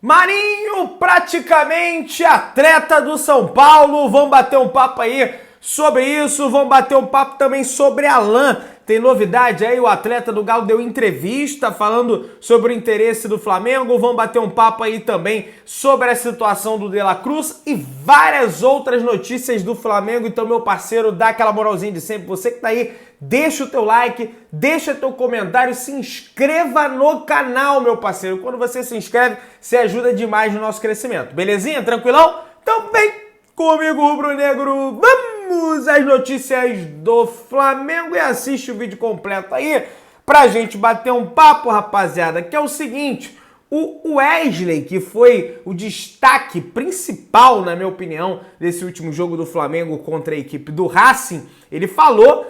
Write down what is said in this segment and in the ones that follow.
Marinho, praticamente atleta do São Paulo. Vamos bater um papo aí sobre isso. Vamos bater um papo também sobre Alan. Tem novidade aí, o atleta do Galo deu entrevista falando sobre o interesse do Flamengo. Vamos bater um papo aí também sobre a situação do De La Cruz e várias outras notícias do Flamengo. Então, meu parceiro, dá aquela moralzinha de sempre. Você que tá aí, deixa o teu like, deixa teu comentário, se inscreva no canal, meu parceiro. Quando você se inscreve, você ajuda demais no nosso crescimento. Belezinha? Tranquilão? Então vem comigo, rubro-negro. Vamos às notícias do Flamengo e assiste o vídeo completo aí pra gente bater um papo, rapaziada, que é o seguinte: o Wesley, que foi o destaque principal, na minha opinião, desse último jogo do Flamengo contra a equipe do Racing, ele falou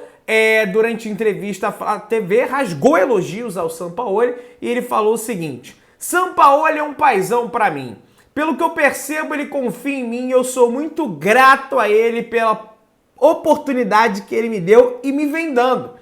durante a entrevista à TV, rasgou elogios ao Sampaoli e ele falou o seguinte: Sampaoli é um paizão pra mim. Pelo que eu percebo, ele confia em mim e eu sou muito grato a ele pela oportunidade que ele me deu e me vem dando.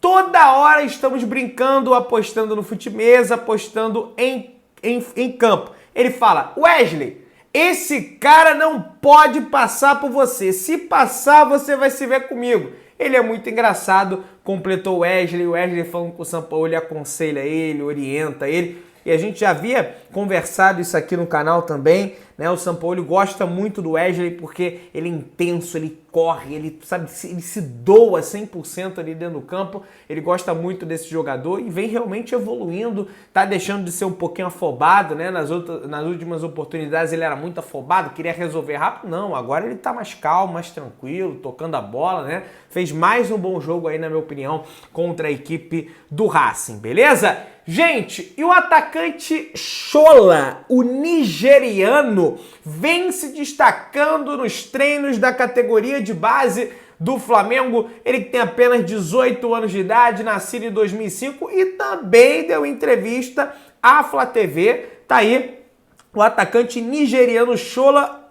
Toda hora estamos brincando, apostando no fute-mesa, apostando em campo. Ele fala: Wesley, esse cara não pode passar por você. Se passar, você vai se ver comigo. Ele é muito engraçado, completou o Wesley falando que o Sampaoli aconselha ele, orienta ele. E a gente já havia conversado isso aqui no canal também, né? O Sampaoli gosta muito do Wesley porque ele é intenso, ele corre, ele sabe, ele se doa 100% ali dentro do campo. Ele gosta muito desse jogador e vem realmente evoluindo, tá deixando de ser um pouquinho afobado, né? Nas últimas oportunidades ele era muito afobado, queria resolver rápido. Não, agora ele tá mais calmo, mais tranquilo, tocando a bola, né? Fez mais um bom jogo aí, na minha opinião, contra a equipe do Racing, beleza? Gente, e o atacante Shola, o nigeriano, vem se destacando nos treinos da categoria de base do Flamengo. Ele que tem apenas 18 anos de idade, nascido em 2005 e também deu entrevista à Flá TV. Tá aí o atacante nigeriano Shola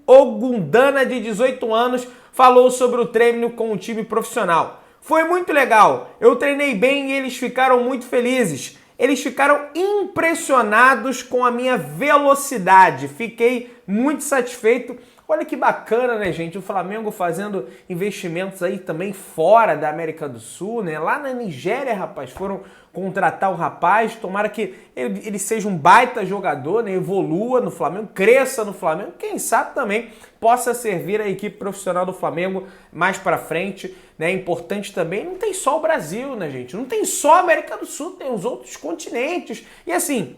Ogundana, de 18 anos, falou sobre o treino com o time profissional. Foi muito legal, eu treinei bem e eles ficaram muito felizes. Eles ficaram impressionados com a minha velocidade. Fiquei muito satisfeito. Olha que bacana, né, gente? O Flamengo fazendo investimentos aí também fora da América do Sul, né? Lá na Nigéria, rapaz, foram contratar o rapaz. Tomara que ele seja um baita jogador, né? Evolua no Flamengo, cresça no Flamengo. Quem sabe também possa servir a equipe profissional do Flamengo mais pra frente, né? É importante também, não tem só o Brasil, né, gente? Não tem só a América do Sul, tem os outros continentes. E assim,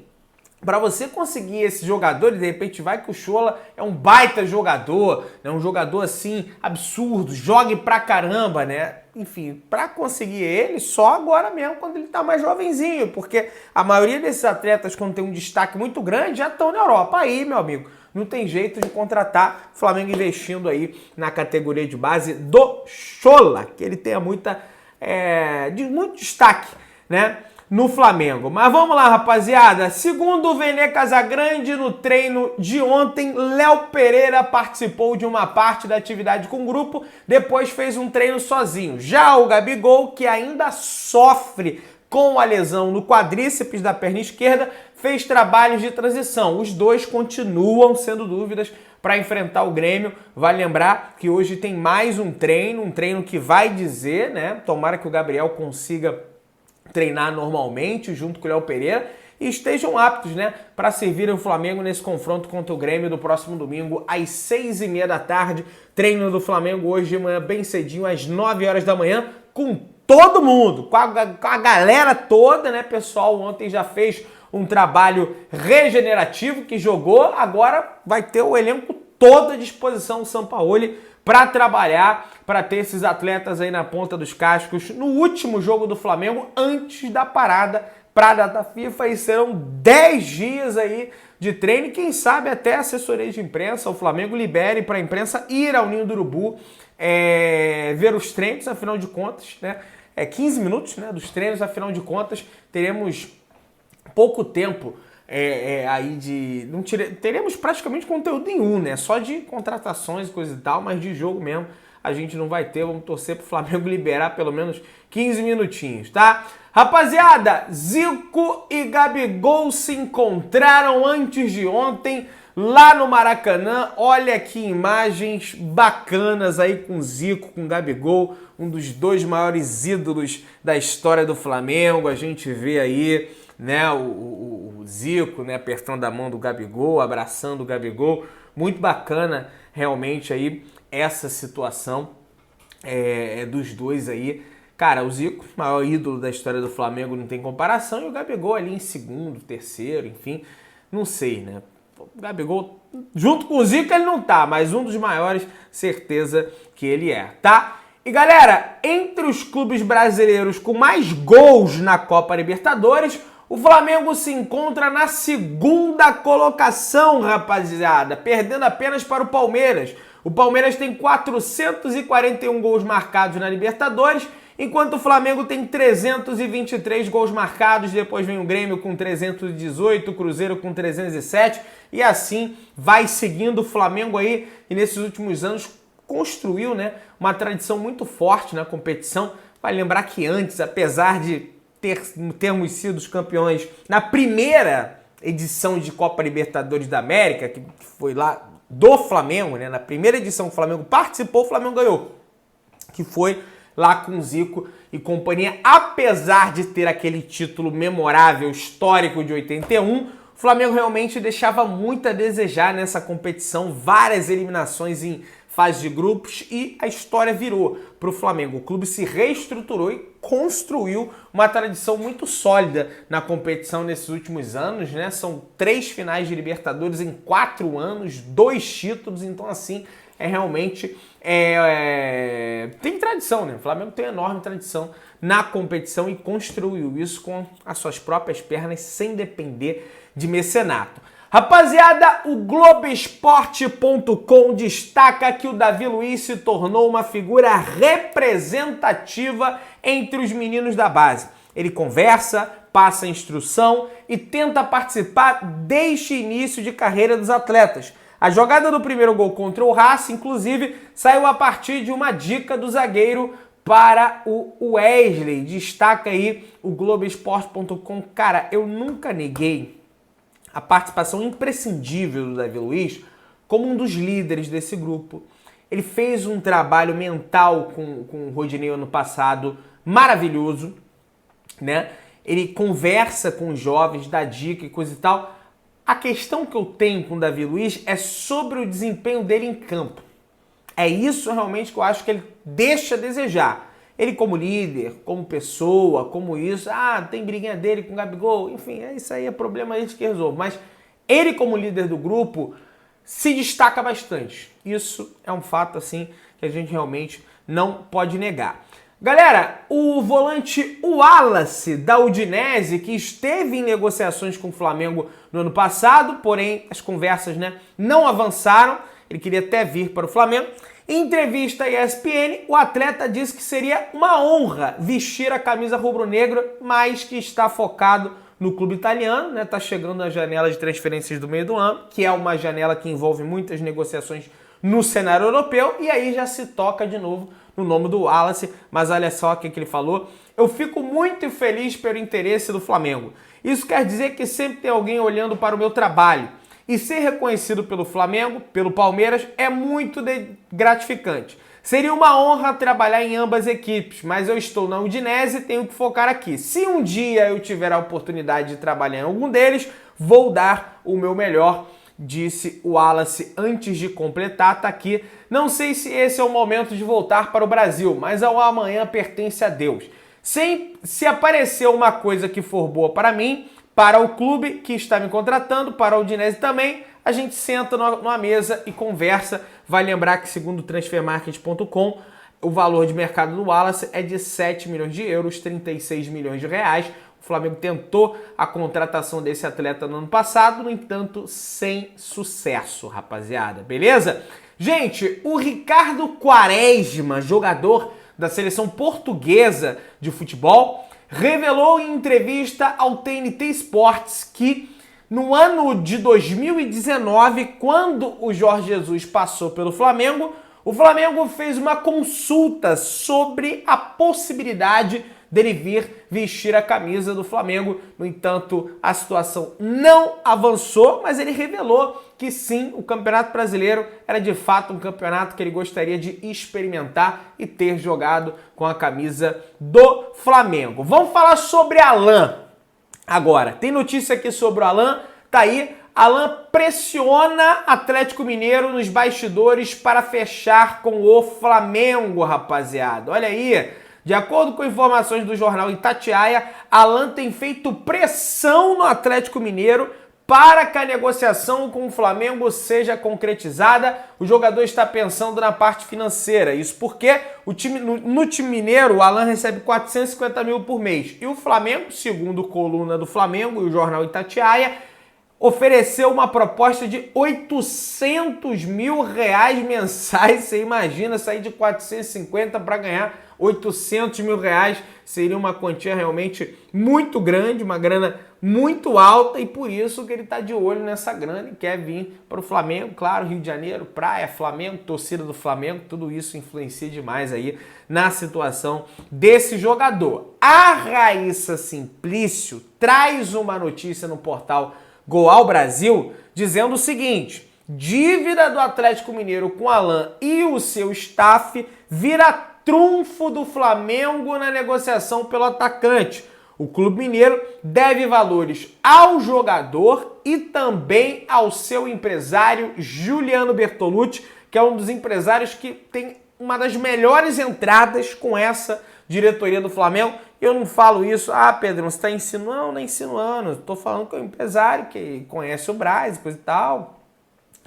para você conseguir esse jogador, e de repente vai que o Shola é um baita jogador, né? Um jogador assim, absurdo, jogue pra caramba, né? Enfim, para conseguir ele, só agora mesmo, quando ele tá mais jovenzinho, porque a maioria desses atletas, quando tem um destaque muito grande, já estão na Europa. Aí, meu amigo, não tem jeito de contratar. O Flamengo investindo aí na categoria de base do Shola, que ele tenha muito destaque, né, no Flamengo. Mas vamos lá, rapaziada. Segundo o Vene Casagrande, no treino de ontem, Léo Pereira participou de uma parte da atividade com o grupo, depois fez um treino sozinho. Já o Gabigol, que ainda sofre com a lesão no quadríceps da perna esquerda, fez trabalhos de transição. Os dois continuam sendo dúvidas para enfrentar o Grêmio. Vale lembrar que hoje tem mais um treino que vai dizer, né? Tomara que o Gabriel consiga treinar normalmente junto com o Léo Pereira e estejam aptos, né, para servir o Flamengo nesse confronto contra o Grêmio do próximo domingo às 6h30 da tarde. Treino do Flamengo hoje de manhã bem cedinho, às 9 horas da manhã, com todo mundo, com a galera toda, né, pessoal? Ontem já fez um trabalho regenerativo que jogou, agora vai ter o elenco todo à disposição do Sampaoli para trabalhar, para ter esses atletas aí na ponta dos cascos no último jogo do Flamengo antes da parada para a data FIFA, e serão 10 dias aí de treino, e quem sabe até assessoria de imprensa, o Flamengo libere para a imprensa ir ao Ninho do Urubu ver os treinos, afinal de contas, né? 15 minutos, né, dos treinos, afinal de contas, teremos pouco tempo teremos praticamente conteúdo nenhum, né? Só de contratações e coisa e tal, mas de jogo mesmo a gente não vai ter. Vamos torcer pro Flamengo liberar pelo menos 15 minutinhos, tá? Rapaziada, Zico e Gabigol se encontraram antes de ontem lá no Maracanã. Olha que imagens bacanas aí com Zico, com Gabigol, um dos dois maiores ídolos da história do Flamengo. A gente vê aí, né, o Zico, né, apertando a mão do Gabigol, abraçando o Gabigol. Muito bacana realmente aí essa situação dos dois aí. Cara, o Zico, maior ídolo da história do Flamengo, não tem comparação, e o Gabigol ali em segundo, terceiro, enfim, não sei, né? O Gabigol, junto com o Zico, ele não tá, mas um dos maiores, certeza que ele é, tá? E galera, entre os clubes brasileiros com mais gols na Copa Libertadores, o Flamengo se encontra na segunda colocação, rapaziada, perdendo apenas para o Palmeiras. O Palmeiras tem 441 gols marcados na Libertadores, enquanto o Flamengo tem 323 gols marcados, depois vem o Grêmio com 318, o Cruzeiro com 307, e assim vai seguindo o Flamengo aí, e nesses últimos anos construiu, né, uma tradição muito forte na competição. Vai lembrar que antes, apesar de termos sido os campeões na primeira edição de Copa Libertadores da América, que foi lá do Flamengo, né, na primeira edição que o Flamengo participou, o Flamengo ganhou, que foi lá com Zico e companhia. Apesar de ter aquele título memorável, histórico de 81, o Flamengo realmente deixava muito a desejar nessa competição, várias eliminações em fase de grupos, e a história virou para o Flamengo. O clube se reestruturou e construiu uma tradição muito sólida na competição nesses últimos anos, né? São 3 finais de Libertadores em 4 anos, 2 títulos, então assim, realmente tem tradição, né? O Flamengo tem enorme tradição na competição e construiu isso com as suas próprias pernas, sem depender de mecenato. Rapaziada, o Globoesporte.com destaca que o Davi Luiz se tornou uma figura representativa entre os meninos da base. Ele conversa, passa instrução e tenta participar desde o início de carreira dos atletas. A jogada do primeiro gol contra o Racing, inclusive, saiu a partir de uma dica do zagueiro para o Wesley. Destaca aí o Globoesporte.com. Cara, eu nunca neguei a participação imprescindível do Davi Luiz como um dos líderes desse grupo. Ele fez um trabalho mental com o Rodinei ano passado maravilhoso, né? Ele conversa com os jovens, dá dica e coisa e tal. A questão que eu tenho com o Davi Luiz é sobre o desempenho dele em campo. É isso realmente que eu acho que ele deixa a desejar. Ele como líder, como pessoa, como isso, tem briguinha dele com o Gabigol, enfim, isso aí é problema dele que resolve. Mas ele como líder do grupo se destaca bastante. Isso é um fato, assim, que a gente realmente não pode negar. Galera, o volante Wallace da Udinese, que esteve em negociações com o Flamengo no ano passado, porém as conversas, né, não avançaram, ele queria até vir para o Flamengo. Em entrevista à ESPN, o atleta disse que seria uma honra vestir a camisa rubro-negra, mas que está focado no clube italiano, né? Tá chegando a janela de transferências do meio do ano, que é uma janela que envolve muitas negociações no cenário europeu, e aí já se toca de novo no nome do Wallace, mas olha só o que ele falou. Eu fico muito feliz pelo interesse do Flamengo. Isso quer dizer que sempre tem alguém olhando para o meu trabalho. E ser reconhecido pelo Flamengo, pelo Palmeiras, é muito gratificante. Seria uma honra trabalhar em ambas equipes, mas eu estou na Udinese e tenho que focar aqui. Se um dia eu tiver a oportunidade de trabalhar em algum deles, vou dar o meu melhor, disse o Wallace antes de completar. Tá aqui. Não sei se esse é o momento de voltar para o Brasil, mas o amanhã pertence a Deus. Se aparecer uma coisa que for boa para mim, para o clube que está me contratando, para a Udinese também, a gente senta numa mesa e conversa. Vai lembrar que, segundo o transfermarket.com, o valor de mercado do Wallace é de 7 milhões de euros, 36 milhões de reais. O Flamengo tentou a contratação desse atleta no ano passado, no entanto, sem sucesso, rapaziada. Beleza? Gente, o Ricardo Quaresma, jogador da seleção portuguesa de futebol, revelou em entrevista ao TNT Sports que no ano de 2019, quando o Jorge Jesus passou pelo Flamengo, O Flamengo fez uma consulta sobre a possibilidade dele vir vestir a camisa do Flamengo. No entanto, a situação não avançou, mas ele revelou que sim, o Campeonato Brasileiro era de fato um campeonato que ele gostaria de experimentar e ter jogado com a camisa do Flamengo. Vamos falar sobre Alan agora. Tem notícia aqui sobre o Alan, tá aí. Alan pressiona Atlético Mineiro nos bastidores para fechar com o Flamengo, rapaziada. Olha aí, de acordo com informações do jornal Itatiaia, Alan tem feito pressão no Atlético Mineiro para que a negociação com o Flamengo seja concretizada. O jogador está pensando na parte financeira. Isso porque no time mineiro, o Alan recebe 450 mil por mês. E o Flamengo, segundo coluna do Flamengo e o jornal Itatiaia, ofereceu uma proposta de 800 mil reais mensais. Você imagina sair de 450 para ganhar 800 mil reais. Seria uma quantia realmente muito grande, uma grana muito alta, e por isso que ele está de olho nessa grana e quer vir para o Flamengo. Claro, Rio de Janeiro, praia, Flamengo, torcida do Flamengo, tudo isso influencia demais aí na situação desse jogador. A Raíssa Simplício traz uma notícia no portal Goal Brasil dizendo o seguinte: dívida do Atlético Mineiro com Alan e o seu staff vira trunfo do Flamengo na negociação pelo atacante. O clube mineiro deve valores ao jogador e também ao seu empresário Juliano Bertolucci, que é um dos empresários que tem uma das melhores entradas com essa diretoria do Flamengo. Eu não falo isso, Pedrão, você está insinuando? Não, não é insinuando. Estou falando que é um empresário que conhece o Braz e coisa e tal.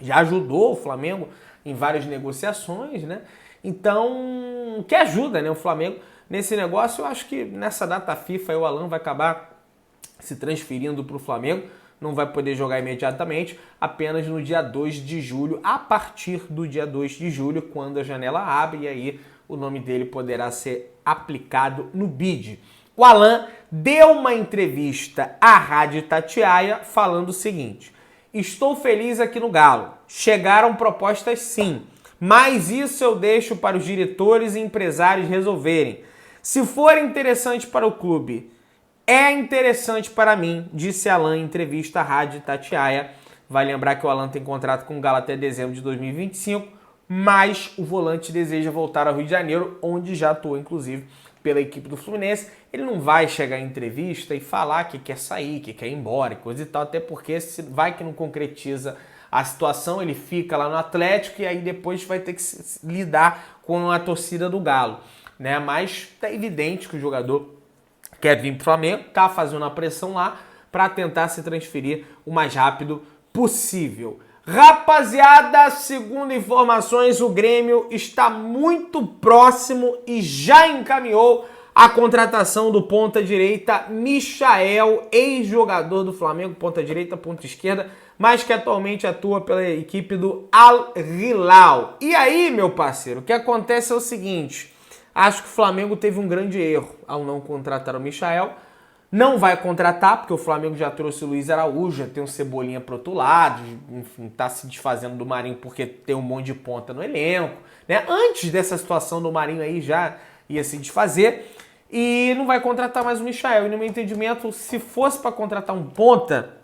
Já ajudou o Flamengo em várias negociações, né? Então, que ajuda, né, o Flamengo nesse negócio. Eu acho que nessa data FIFA aí, o Alan vai acabar se transferindo para o Flamengo. Não vai poder jogar imediatamente, apenas no dia 2 de julho, a partir do dia 2 de julho, quando a janela abre, e aí o nome dele poderá ser aplicado no bid. O Alan deu uma entrevista à Rádio Itatiaia falando o seguinte: estou feliz aqui no Galo, chegaram propostas sim, mas isso eu deixo para os diretores e empresários resolverem. Se for interessante para o clube, é interessante para mim, disse Alan em entrevista à Rádio Itatiaia. Vai lembrar que o Alan tem contrato com o Galo até dezembro de 2025, mas o volante deseja voltar ao Rio de Janeiro, onde já atuou, inclusive, pela equipe do Fluminense. Ele não vai chegar em entrevista e falar que quer sair, que quer ir embora e coisa e tal, até porque se vai que não concretiza a situação, ele fica lá no Atlético e aí depois vai ter que lidar com a torcida do Galo, né? Mas é evidente que o jogador quer vir para o Flamengo, tá fazendo a pressão lá para tentar se transferir o mais rápido possível. Rapaziada, segundo informações, o Grêmio está muito próximo e já encaminhou a contratação do ponta-direita Michael, ex-jogador do Flamengo, ponta-direita, ponta-esquerda, mas que atualmente atua pela equipe do Al Hilal. E aí, meu parceiro, o que acontece é o seguinte: acho que o Flamengo teve um grande erro ao não contratar o Michael. Não vai contratar, porque o Flamengo já trouxe o Luiz Araújo, já tem um Cebolinha pro outro lado, enfim, tá se desfazendo do Marinho porque tem um monte de ponta no elenco, né? Antes dessa situação do Marinho aí já ia se desfazer, e não vai contratar mais o Michael. E no meu entendimento, se fosse para contratar um ponta,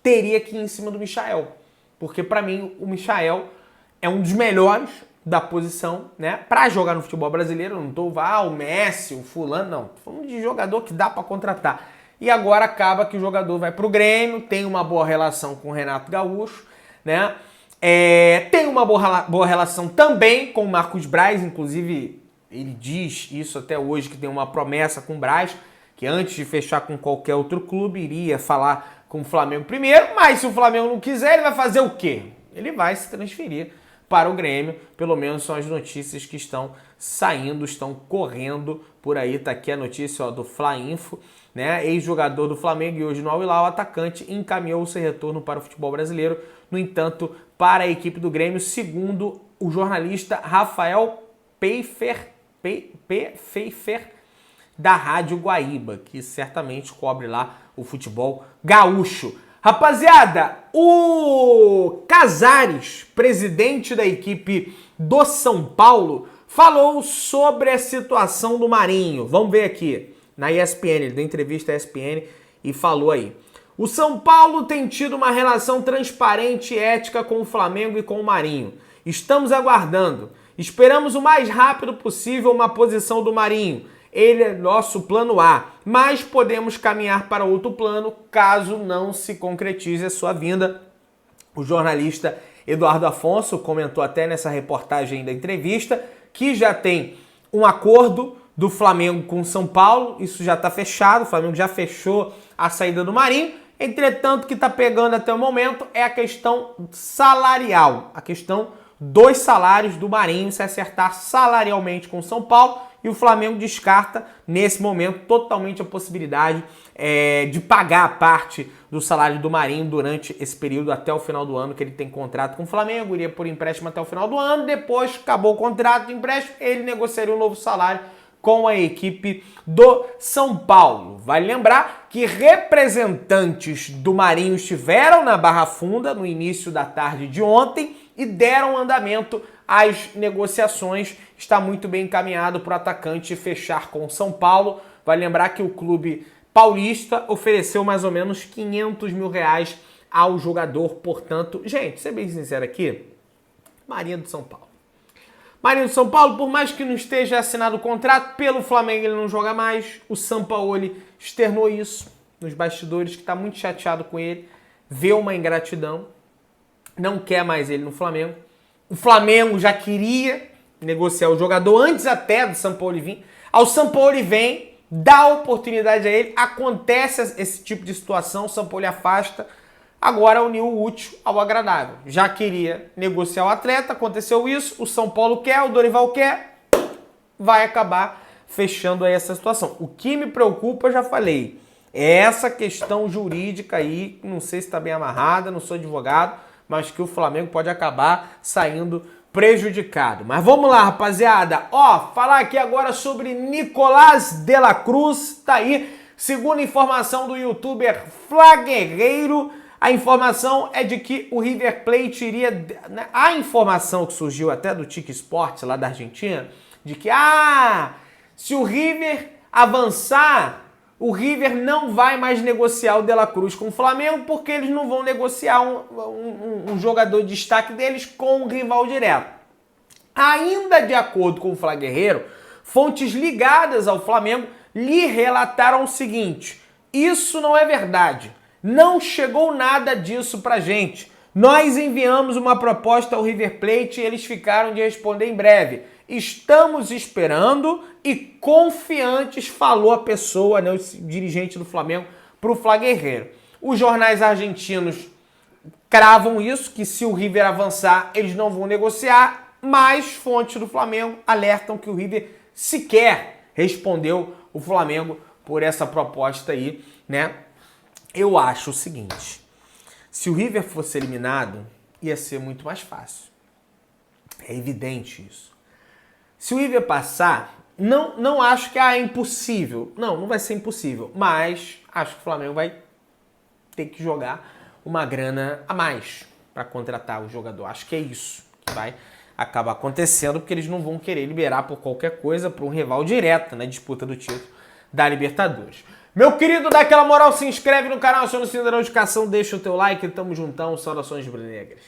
teria que ir em cima do Michael, porque para mim o Michael é um dos melhores da posição, né, para jogar no futebol brasileiro. Eu não tô, o Messi, o fulano, não. Tô falando de jogador que dá para contratar. E agora acaba que o jogador vai pro Grêmio, tem uma boa relação com o Renato Gaúcho, né? Tem uma boa relação também com o Marcos Braz, inclusive ele diz isso até hoje, que tem uma promessa com o Braz, que antes de fechar com qualquer outro clube, iria falar com o Flamengo primeiro, mas se o Flamengo não quiser, ele vai fazer o quê? Ele vai se transferir para o Grêmio, pelo menos são as notícias que estão saindo, estão correndo por aí. Tá aqui a notícia do Fla-Info, né? Ex-jogador do Flamengo e hoje no Al Hilal, o atacante encaminhou o seu retorno para o futebol brasileiro, no entanto, para a equipe do Grêmio, segundo o jornalista Rafael Pfeiffer, da Rádio Guaíba, que certamente cobre lá o futebol gaúcho. Rapaziada, o Casares, presidente da equipe do São Paulo, falou sobre a situação do Marinho. Vamos ver aqui na ESPN, ele deu entrevista à ESPN e falou aí. O São Paulo tem tido uma relação transparente e ética com o Flamengo e com o Marinho. Estamos aguardando. Esperamos o mais rápido possível uma posição do Marinho. Ele é nosso plano A, mas podemos caminhar para outro plano caso não se concretize a sua vinda. O jornalista Eduardo Afonso comentou até nessa reportagem da entrevista que já tem um acordo do Flamengo com o São Paulo, isso já está fechado, o Flamengo já fechou a saída do Marinho. Entretanto, o que está pegando até o momento é a questão salarial, a questão dos salários do Marinho, se acertar salarialmente com o São Paulo, e o Flamengo descarta, nesse momento, totalmente a possibilidade de pagar a parte do salário do Marinho durante esse período até o final do ano, que ele tem contrato com o Flamengo, iria por empréstimo até o final do ano, depois acabou o contrato de empréstimo, ele negociaria um novo salário com a equipe do São Paulo. Vale lembrar que representantes do Marinho estiveram na Barra Funda no início da tarde de ontem e deram andamento às negociações. Está muito bem encaminhado para o atacante fechar com o São Paulo. Vale lembrar que o clube paulista ofereceu mais ou menos R$500 mil ao jogador. Portanto, gente, ser bem sincero aqui, Marinho do São Paulo. Marinho do São Paulo, por mais que não esteja assinado o contrato, pelo Flamengo ele não joga mais. O Sampaoli externou isso nos bastidores, que está muito chateado com ele, vê uma ingratidão, não quer mais ele no Flamengo. O Flamengo já queria negociar o jogador antes até do Sampaoli vir. Ao Sampaoli vem, dá oportunidade a ele, acontece esse tipo de situação, o Sampaoli afasta. Agora uniu o útil ao agradável. Já queria negociar o atleta, aconteceu isso, o São Paulo quer, o Dorival quer, vai acabar fechando aí essa situação. O que me preocupa, eu já falei, é essa questão jurídica aí, não sei se está bem amarrada, não sou advogado, mas que o Flamengo pode acabar saindo prejudicado. Mas vamos lá, rapaziada. Falar aqui agora sobre Nicolás de la Cruz, tá aí, segundo informação do youtuber Flá Guerreiro. A informação é de que o River Plate iria... A informação que surgiu até do Tic Sports, lá da Argentina, de que, se o River avançar, o River não vai mais negociar o De La Cruz com o Flamengo, porque eles não vão negociar um jogador de destaque deles com um rival direto. Ainda de acordo com o Flá Guerreiro, fontes ligadas ao Flamengo lhe relataram o seguinte: isso não é verdade. Não chegou nada disso pra gente. Nós enviamos uma proposta ao River Plate e eles ficaram de responder em breve. Estamos esperando e confiantes, falou a pessoa, né, o dirigente do Flamengo, para o Flá Guerreiro. Os jornais argentinos cravam isso, que se o River avançar, eles não vão negociar, mas fontes do Flamengo alertam que o River sequer respondeu o Flamengo por essa proposta aí, né? Eu acho o seguinte, se o River fosse eliminado, ia ser muito mais fácil. É evidente isso. Se o River passar, não acho que é impossível. Não vai ser impossível. Mas acho que o Flamengo vai ter que jogar uma grana a mais para contratar o jogador. Acho que é isso que vai acabar acontecendo, porque eles não vão querer liberar por qualquer coisa para um rival direto na disputa do título da Libertadores. Meu querido, dá aquela moral, se inscreve no canal, aciona o sininho da notificação, deixa o teu like, tamo juntão, saudações rubro-negras.